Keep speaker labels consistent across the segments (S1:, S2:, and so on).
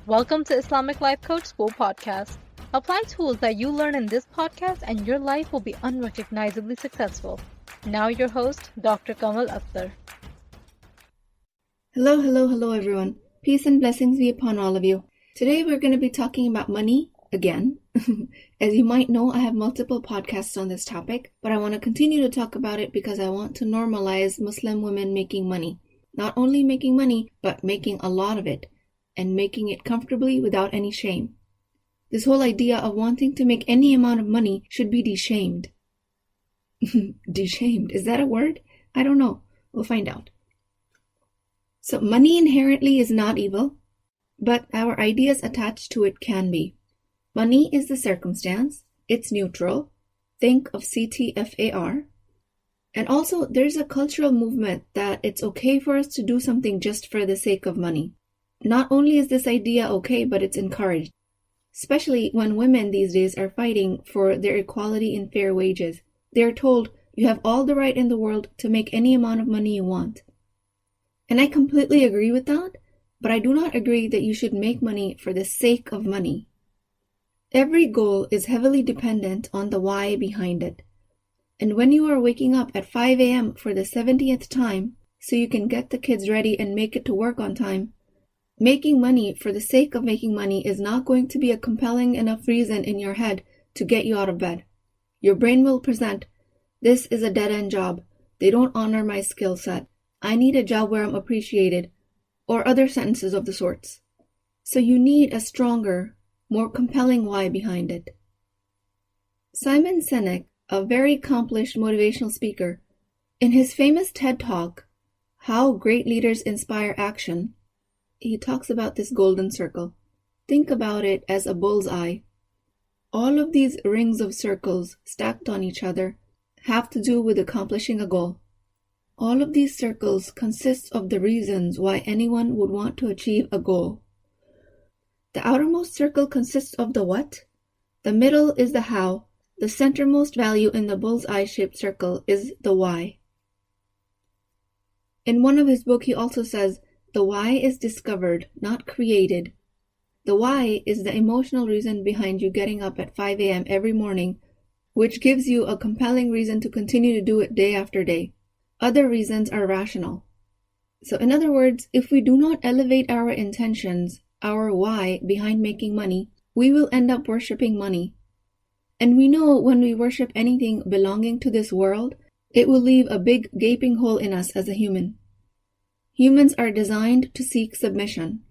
S1: Welcome to Islamic Life Coach School Podcast. Apply tools that you learn in this podcast and your life will be unrecognizably successful. Now your host, Dr. Kamal Akhtar.
S2: Hello everyone. Peace and blessings be upon all of you. Today we're going to be talking about money again. As you might know, I have multiple podcasts on this topic, but I want to continue to talk about it because I want to normalize Muslim women making money. Not only making money, but making a lot of it, and making it comfortably without any shame. This whole idea of wanting to make any amount of money should be deshamed. Deshamed, is that a word? I don't know. We'll find out. So money inherently is not evil, but our ideas attached to it can be. Money is the circumstance. It's neutral. Think of CTFAR. And also, there's a cultural movement that it's okay for us to do something just for the sake of money. Not only is this idea okay, but it's encouraged. Especially when women these days are fighting for their equality in fair wages. They're told, you have all the right in the world to make any amount of money you want. And I completely agree with that, but I do not agree that you should make money for the sake of money. Every goal is heavily dependent on the why behind it. And when you are waking up at 5 a.m. for the 70th time, so you can get the kids ready and make it to work on time, making money for the sake of making money is not going to be a compelling enough reason in your head to get you out of bed. Your brain will present, this is a dead-end job. They don't honor my skill set. I need a job where I'm appreciated, or other sentences of the sorts. So you need a stronger, more compelling why behind it. Simon Sinek, a very accomplished motivational speaker, in his famous TED Talk, How Great Leaders Inspire Action, he talks about this golden circle. Think about it as a bull's eye. All of these rings of circles stacked on each other have to do with accomplishing a goal. All of these circles consist of the reasons why anyone would want to achieve a goal. The outermost circle consists of the what, the middle is the how, the centermost value in the bull's eye-shaped circle is the why. In one of his books he also says, the why is discovered, not created. The why is the emotional reason behind you getting up at 5 a.m. every morning, which gives you a compelling reason to continue to do it day after day. Other reasons are rational. So in other words, if we do not elevate our intentions, our why behind making money, we will end up worshipping money. And we know when we worship anything belonging to this world, it will leave a big gaping hole in us as a human. Humans are designed to seek submission.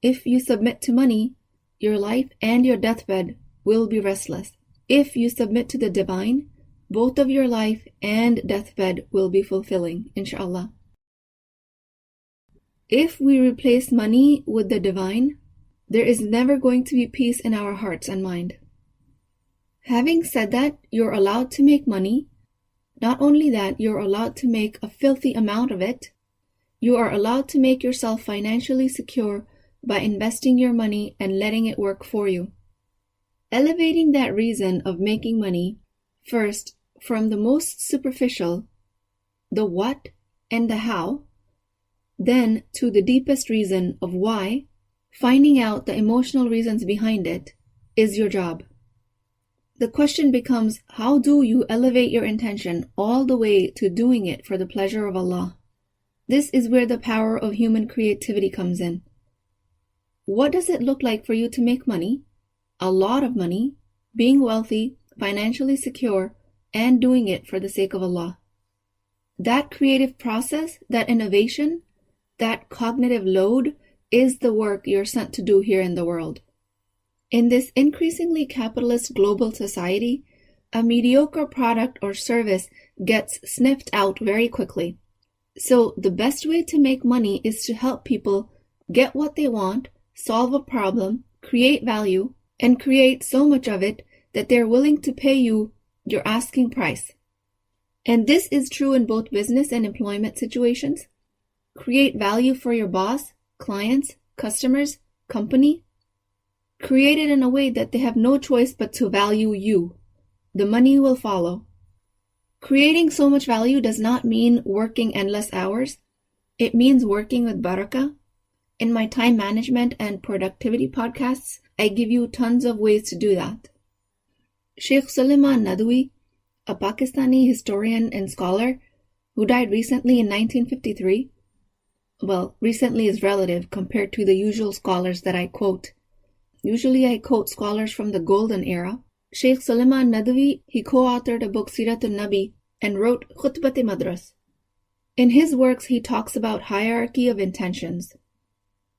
S2: If you submit to money, your life and your deathbed will be restless. If you submit to the divine, both of your life and deathbed will be fulfilling, inshallah. If we replace money with the divine, there is never going to be peace in our hearts and mind. Having said that, you're allowed to make money. Not only that, you're allowed to make a filthy amount of it. You are allowed to make yourself financially secure by investing your money and letting it work for you. Elevating that reason of making money, first from the most superficial, the what and the how, then to the deepest reason of why, finding out the emotional reasons behind it, is your job. The question becomes, how do you elevate your intention all the way to doing it for the pleasure of Allah? This is where the power of human creativity comes in. What does it look like for you to make money, a lot of money, being wealthy, financially secure, and doing it for the sake of Allah? That creative process, that innovation, that cognitive load is the work you're sent to do here in the world. In this increasingly capitalist global society, a mediocre product or service gets sniffed out very quickly. So the best way to make money is to help people get what they want, solve a problem, create value, and create so much of it that they're willing to pay you your asking price. And this is true in both business and employment situations. Create value for your boss, clients, customers, company. Create it in a way that they have no choice but to value you. The money will follow. Creating so much value does not mean working endless hours. It means working with barakah. In my time management and productivity podcasts, I give you tons of ways to do that. Sheikh Suleiman Nadwi, a Pakistani historian and scholar who died recently in 1953, well, recently is relative compared to the usual scholars that I quote. Usually I quote scholars from the golden era. Sheikh Suleiman Nadwi, he co-authored a book Siratul Nabi and wrote Khutbat-e-Madras. In his works, he talks about hierarchy of intentions.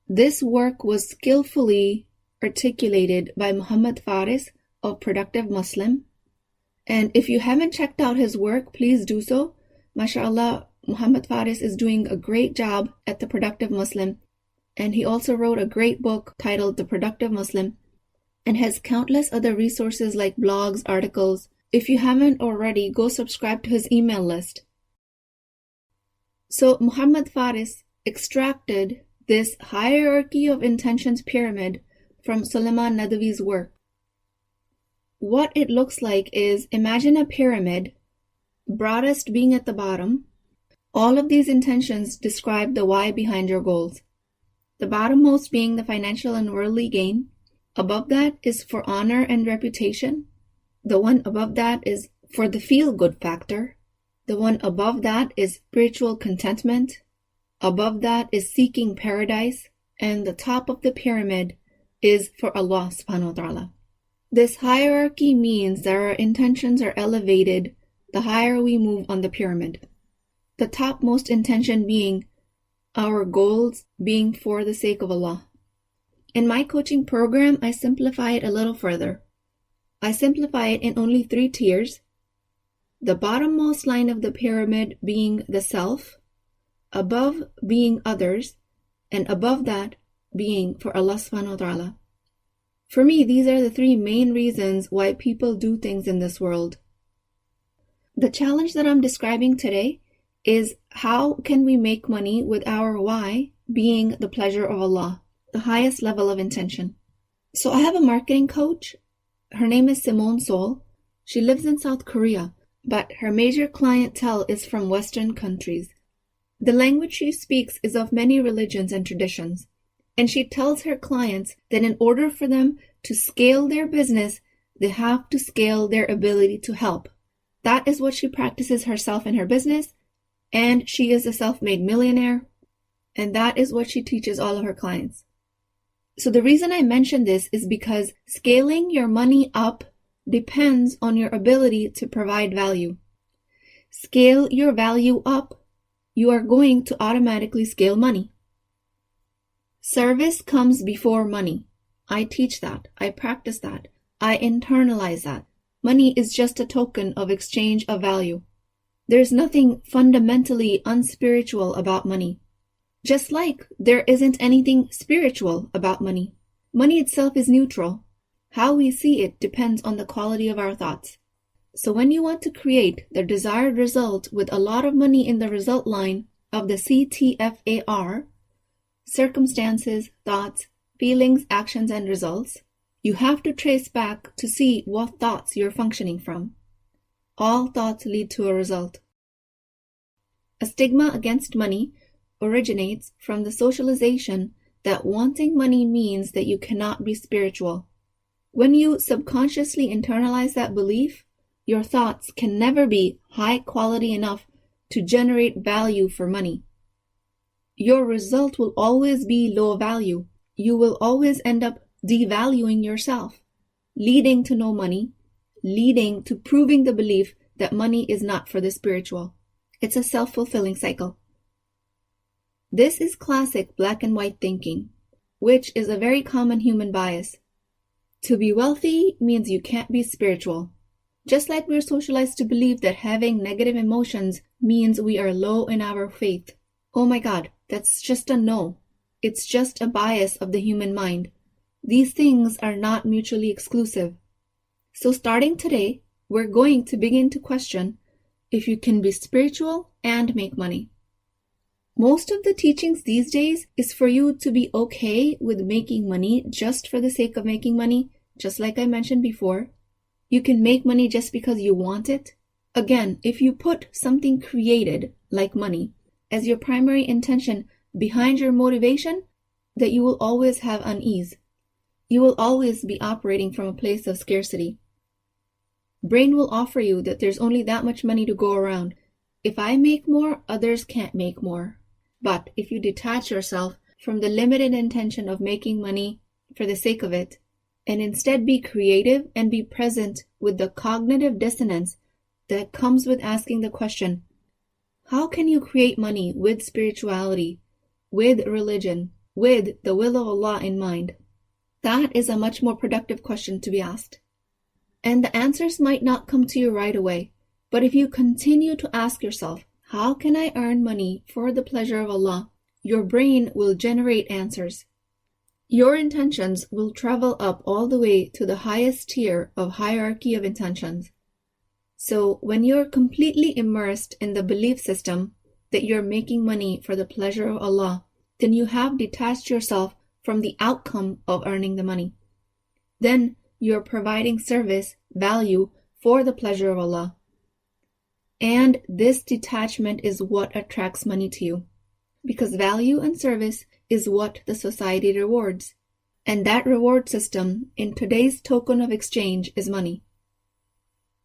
S2: This work was skillfully articulated by Muhammad Faris of Productive Muslim. And if you haven't checked out his work, please do so. MashaAllah, Muhammad Faris is doing a great job at the Productive Muslim. And he also wrote a great book titled The Productive Muslim and has countless other resources like blogs, articles. If you haven't already, go subscribe to his email list. So Muhammad Faris extracted this hierarchy of intentions pyramid from Suleiman Nadwi's work. What it looks like is, imagine a pyramid, broadest being at the bottom. All of these intentions describe the why behind your goals. The bottommost being the financial and worldly gain. Above that is for honor and reputation. The one above that is for the feel-good factor. The one above that is spiritual contentment. Above that is seeking paradise. And the top of the pyramid is for Allah subhanahu wa ta'ala. This hierarchy means that our intentions are elevated the higher we move on the pyramid. The topmost intention being our goals being for the sake of Allah. In my coaching program, I simplify it a little further. I simplify it in only 3 tiers. The bottommost line of the pyramid being the self, above being others, and above that being for Allah subhanahu wa ta'ala. For me, these are the 3 main reasons why people do things in this world. The challenge that I'm describing today is how can we make money with our why being the pleasure of Allah, the highest level of intention. So I have a marketing coach. Her name is Simone Sol. She lives in South Korea, but her major clientele is from Western countries. The language she speaks is of many religions and traditions, and she tells her clients that in order for them to scale their business, they have to scale their ability to help. That is what she practices herself in her business, and she is a self-made millionaire, and that is what she teaches all of her clients. So the reason I mention this is because scaling your money up depends on your ability to provide value. Scale your value up, you are going to automatically scale money. Service comes before money. I teach that. I practice that. I internalize that. Money is just a token of exchange of value. There's nothing fundamentally unspiritual about money. Just like there isn't anything spiritual about money. Money itself is neutral. How we see it depends on the quality of our thoughts. So when you want to create the desired result with a lot of money in the result line of the CTFAR, circumstances, thoughts, feelings, actions, and results, you have to trace back to see what thoughts you're functioning from. All thoughts lead to a result. A stigma against money originates from the socialization that wanting money means that you cannot be spiritual. When you subconsciously internalize that belief, your thoughts can never be high quality enough to generate value for money. Your result will always be low value. You will always end up devaluing yourself, leading to no money, leading to proving the belief that money is not for the spiritual. It's a self-fulfilling cycle. This is classic black and white thinking, which is a very common human bias. To be wealthy means you can't be spiritual. Just like we're socialized to believe that having negative emotions means we are low in our faith. Oh my God, that's just a no. It's just a bias of the human mind. These things are not mutually exclusive. So starting today, we're going to begin to question if you can be spiritual and make money. Most of the teachings these days is for you to be okay with making money just for the sake of making money, just like I mentioned before. You can make money just because you want it. Again, if you put something created, like money, as your primary intention behind your motivation, that you will always have unease. You will always be operating from a place of scarcity. Brain will offer you that there's only that much money to go around. If I make more, others can't make more. But if you detach yourself from the limited intention of making money for the sake of it, and instead be creative and be present with the cognitive dissonance that comes with asking the question, how can you create money with spirituality, with religion, with the will of Allah in mind? That is a much more productive question to be asked. And the answers might not come to you right away, but if you continue to ask yourself, how can I earn money for the pleasure of Allah? Your brain will generate answers. Your intentions will travel up all the way to the highest tier of hierarchy of intentions. So when you're completely immersed in the belief system that you're making money for the pleasure of Allah, then you have detached yourself from the outcome of earning the money. Then you're providing service, value for the pleasure of Allah. And this detachment is what attracts money to you. Because value and service is what the society rewards. And that reward system in today's token of exchange is money.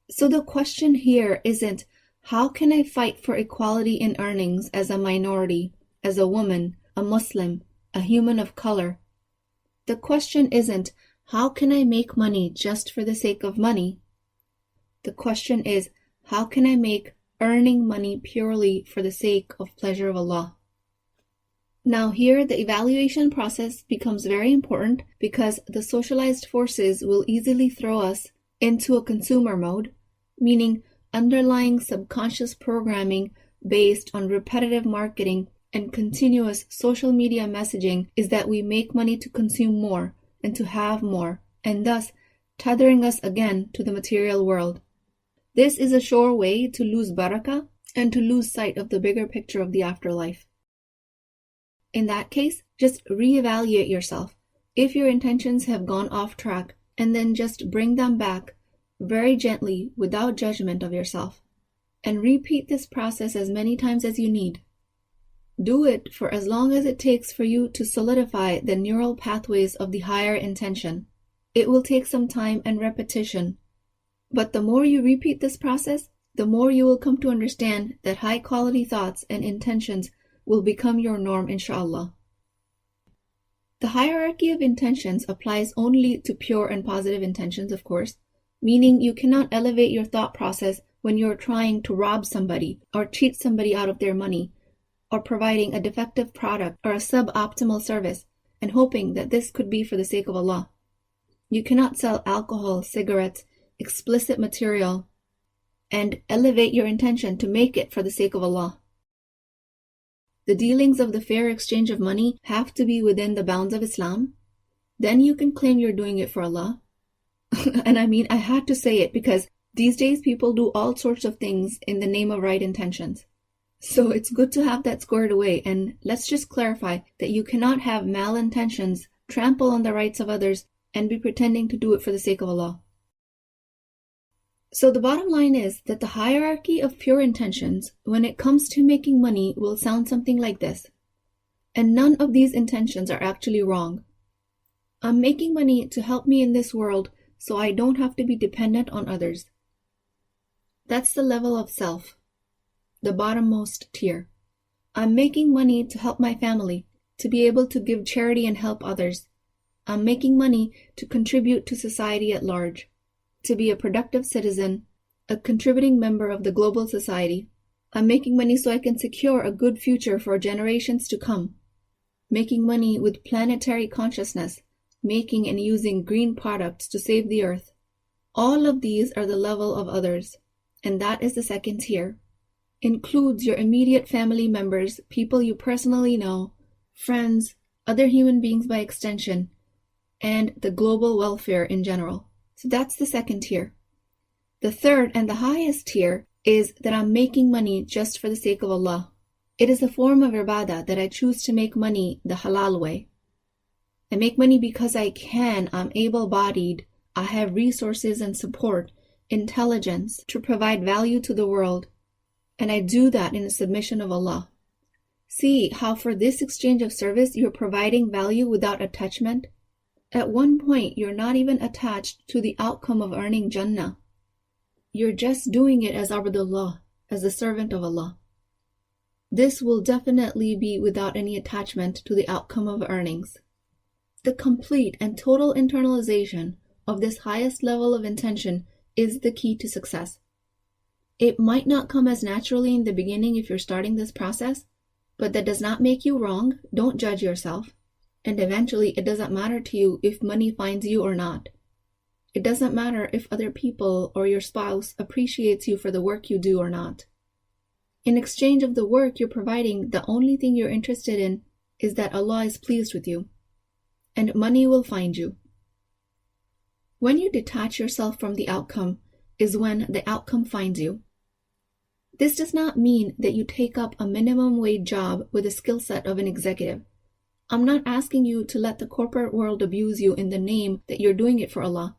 S2: So the question here isn't, how can I fight for equality in earnings as a minority, as a woman, a Muslim, a human of color? The question isn't, how can I make money just for the sake of money? The question is, how can I make earning money purely for the sake of pleasure of Allah? Now here the evaluation process becomes very important because the socialized forces will easily throw us into a consumer mode, meaning underlying subconscious programming based on repetitive marketing and continuous social media messaging is that we make money to consume more and to have more, and thus tethering us again to the material world. This is a sure way to lose barakah and to lose sight of the bigger picture of the afterlife. In that case, just reevaluate yourself. If your intentions have gone off track, and then just bring them back very gently without judgment of yourself. And repeat this process as many times as you need. Do it for as long as it takes for you to solidify the neural pathways of the higher intention. It will take some time and repetition. But the more you repeat this process, the more you will come to understand that high quality thoughts and intentions will become your norm, inshallah. The hierarchy of intentions applies only to pure and positive intentions, of course, meaning you cannot elevate your thought process when you're trying to rob somebody or cheat somebody out of their money, or providing a defective product or a suboptimal service and hoping that this could be for the sake of Allah. You cannot sell alcohol, cigarettes, explicit material, and elevate your intention to make it for the sake of Allah. The dealings of the fair exchange of money have to be within the bounds of Islam. Then you can claim you're doing it for Allah. And I had to say it because these days people do all sorts of things in the name of right intentions. So it's good to have that squared away, and let's just clarify that you cannot have malintentions, trample on the rights of others, and be pretending to do it for the sake of Allah. So the bottom line is that the hierarchy of pure intentions when it comes to making money will sound something like this. And none of these intentions are actually wrong. I'm making money to help me in this world so I don't have to be dependent on others. That's the level of self, the bottommost tier. I'm making money to help my family, to be able to give charity and help others. I'm making money to contribute to society at large, to be a productive citizen, a contributing member of the global society. I'm making money so I can secure a good future for generations to come. Making money with planetary consciousness, making and using green products to save the earth. All of these are the level of others, and that is the second tier. Includes your immediate family members, people you personally know, friends, other human beings by extension, and the global welfare in general. So that's the second tier. The third and the highest tier is that I'm making money just for the sake of Allah. It is a form of ibadah that I choose to make money the halal way. I make money because I can, I'm able-bodied, I have resources and support, intelligence to provide value to the world, and I do that in the submission of Allah. See how for this exchange of service you're providing value without attachment? At one point, you're not even attached to the outcome of earning Jannah. You're just doing it as Abdullah, as the servant of Allah. This will definitely be without any attachment to the outcome of earnings. The complete and total internalization of this highest level of intention is the key to success. It might not come as naturally in the beginning if you're starting this process, but that does not make you wrong. Don't judge yourself. And eventually, it doesn't matter to you if money finds you or not. It doesn't matter if other people or your spouse appreciates you for the work you do or not. In exchange of the work you're providing, the only thing you're interested in is that Allah is pleased with you, and money will find you. When you detach yourself from the outcome is when the outcome finds you. This does not mean that you take up a minimum wage job with the skill set of an executive. I'm not asking you to let the corporate world abuse you in the name that you're doing it for Allah.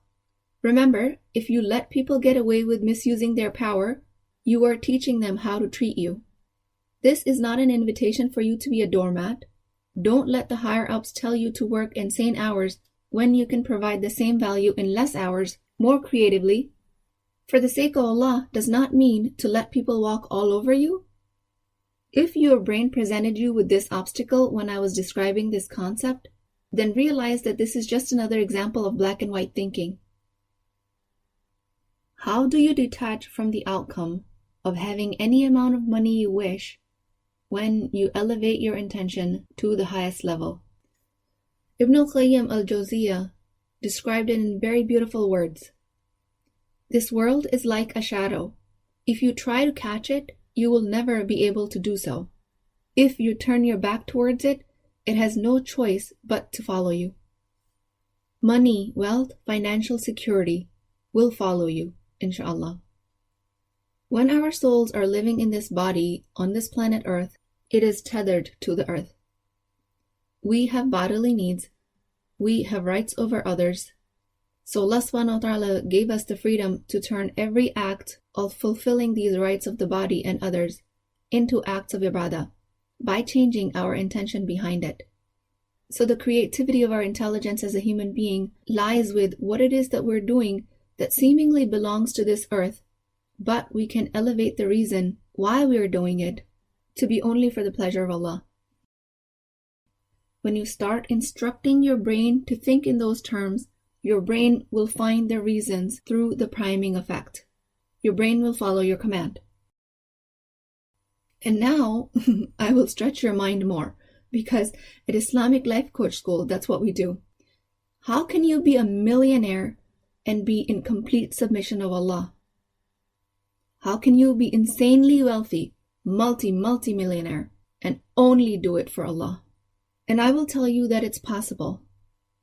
S2: Remember, if you let people get away with misusing their power, you are teaching them how to treat you. This is not an invitation for you to be a doormat. Don't let the higher-ups tell you to work insane hours when you can provide the same value in less hours, more creatively. For the sake of Allah does not mean to let people walk all over you. If your brain presented you with this obstacle when I was describing this concept, then realize that this is just another example of black and white thinking. How do you detach from the outcome of having any amount of money you wish when you elevate your intention to the highest level? Ibn al-Qayyim al-Jawziyah described it in very beautiful words. This world is like a shadow. If you try to catch it, you will never be able to do so. If you turn your back towards it, it has no choice but to follow you. Money, wealth, financial security will follow you, inshallah. When our souls are living in this body on this planet Earth, it is tethered to the earth. We have bodily needs. We have rights over others. So Allah subhanahu wa ta'ala gave us the freedom to turn every act of fulfilling these rights of the body and others into acts of ibadah by changing our intention behind it. So the creativity of our intelligence as a human being lies with what it is that we're doing that seemingly belongs to this earth, but we can elevate the reason why we are doing it to be only for the pleasure of Allah. When you start instructing your brain to think in those terms, your brain will find the reasons through the priming effect. Your brain will follow your command. And now, I will stretch your mind more, because at Islamic Life Coach School, that's what we do. How can you be a millionaire and be in complete submission of Allah? How can you be insanely wealthy, multi-millionaire, and only do it for Allah? And I will tell you that it's possible.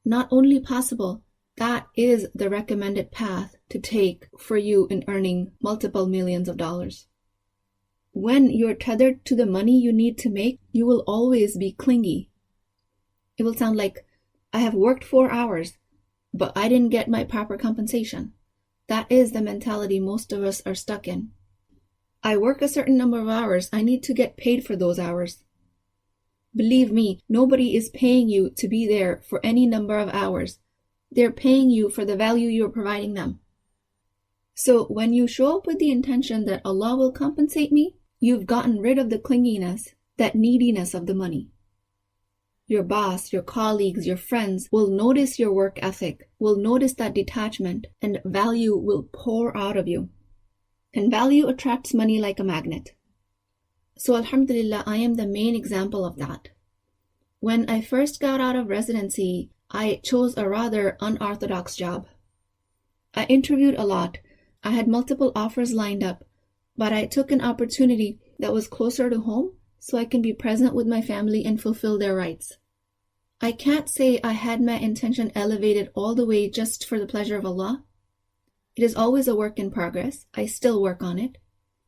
S2: Not only possible, that is the recommended path to take for you in earning multiple millions of dollars. When you're tethered to the money you need to make, you will always be clingy. It will sound like, I have worked 4 hours, but I didn't get my proper compensation. That is the mentality most of us are stuck in. I work a certain number of hours, I need to get paid for those hours. Believe me, nobody is paying you to be there for any number of hours. They're paying you for the value you're providing them. So when you show up with the intention that Allah will compensate me, you've gotten rid of the clinginess, that neediness of the money. Your boss, your colleagues, your friends will notice your work ethic, will notice that detachment, and value will pour out of you. And value attracts money like a magnet. So alhamdulillah, I am the main example of that. When I first got out of residency, I chose a rather unorthodox job. I interviewed a lot. I had multiple offers lined up, but I took an opportunity that was closer to home so I can be present with my family and fulfill their rights. I can't say I had my intention elevated all the way just for the pleasure of Allah. It is always a work in progress. I still work on it.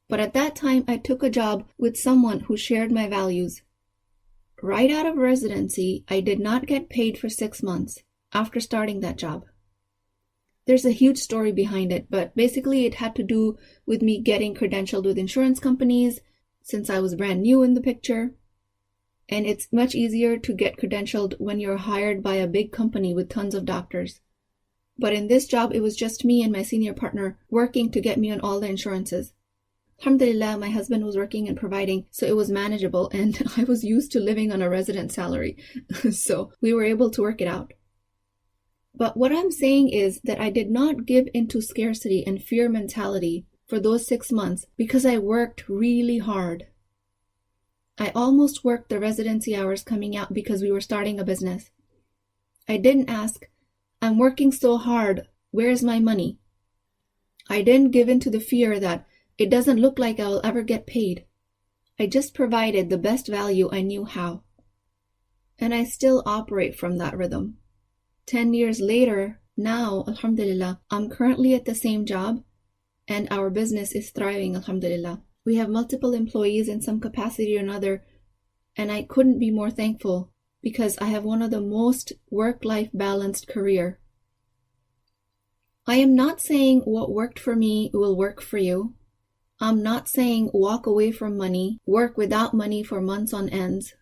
S2: But at that time, I took a job with someone who shared my values. Right out of residency, I did not get paid for 6 months after starting that job. There's a huge story behind it, but basically it had to do with me getting credentialed with insurance companies since I was brand new in the picture. And it's much easier to get credentialed when you're hired by a big company with tons of doctors. But in this job, it was just me and my senior partner working to get me on all the insurances. Alhamdulillah, my husband was working and providing, so it was manageable, and I was used to living on a resident salary. So we were able to work it out. But what I'm saying is that I did not give into scarcity and fear mentality for those 6 months because I worked really hard. I almost worked the residency hours coming out because we were starting a business. I didn't ask, I'm working so hard, where's my money? I didn't give in to the fear that it doesn't look like I will ever get paid. I just provided the best value I knew how. And I still operate from that rhythm. 10 years later, now, alhamdulillah, I'm currently at the same job and our business is thriving, alhamdulillah. We have multiple employees in some capacity or another, and I couldn't be more thankful because I have one of the most work-life balanced career. I am not saying what worked for me will work for you. I'm not saying walk away from money, work without money for months on ends.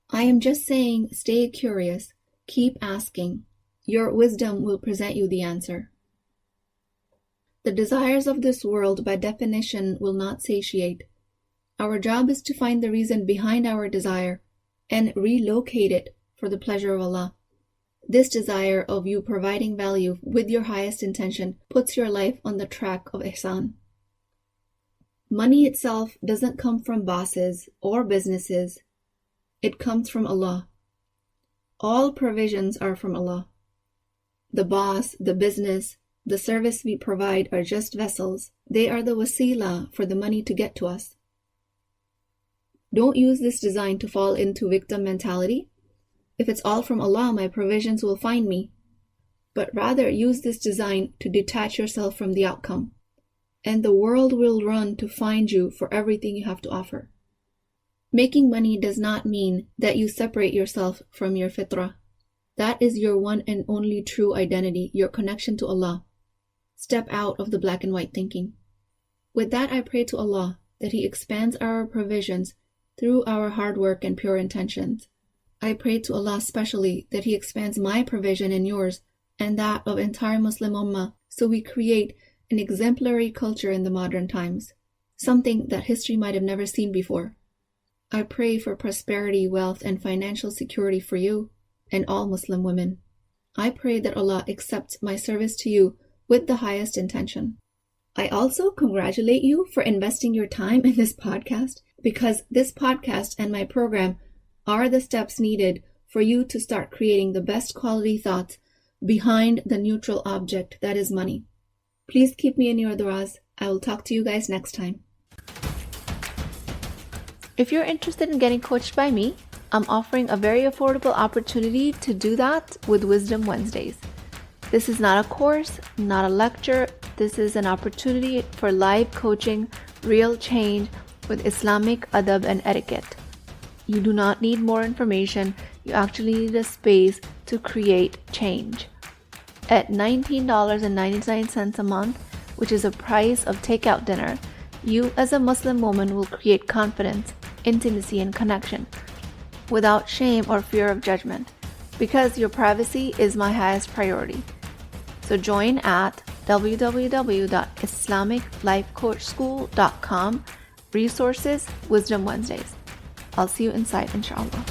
S2: I am just saying stay curious, keep asking. Your wisdom will present you the answer. The desires of this world by definition will not satiate. Our job is to find the reason behind our desire and relocate it for the pleasure of Allah. This desire of you providing value with your highest intention puts your life on the track of ihsan. Money itself doesn't come from bosses or businesses. It comes from Allah. All provisions are from Allah. The boss, the business, the service we provide are just vessels. They are the wasila for the money to get to us. Don't use this design to fall into victim mentality. If it's all from Allah, my provisions will find me. But rather use this design to detach yourself from the outcome. And the world will run to find you for everything you have to offer. Making money does not mean that you separate yourself from your fitrah. That is your one and only true identity, your connection to Allah. Step out of the black and white thinking. With that, I pray to Allah that He expands our provisions through our hard work and pure intentions. I pray to Allah specially that He expands my provision and yours and that of entire Muslim Ummah so we create an exemplary culture in the modern times, something that history might have never seen before. I pray for prosperity, wealth, and financial security for you and all Muslim women. I pray that Allah accepts my service to you with the highest intention. I also congratulate you for investing your time in this podcast because this podcast and my program are the steps needed for you to start creating the best quality thoughts behind the neutral object that is money. Please keep me in your du'as. I will talk to you guys next time.
S3: If you're interested in getting coached by me, I'm offering a very affordable opportunity to do that with Wisdom Wednesdays. This is not a course, not a lecture. This is an opportunity for live coaching, real change with Islamic adab and etiquette. You do not need more information. You actually need a space to create change. At $19.99 a month, which is the price of takeout dinner, you as a Muslim woman will create confidence, intimacy, and connection without shame or fear of judgment, because your privacy is my highest priority. So join at www.islamiclifecoachschool.com, resources, Wisdom Wednesdays. I'll see you inside, inshallah.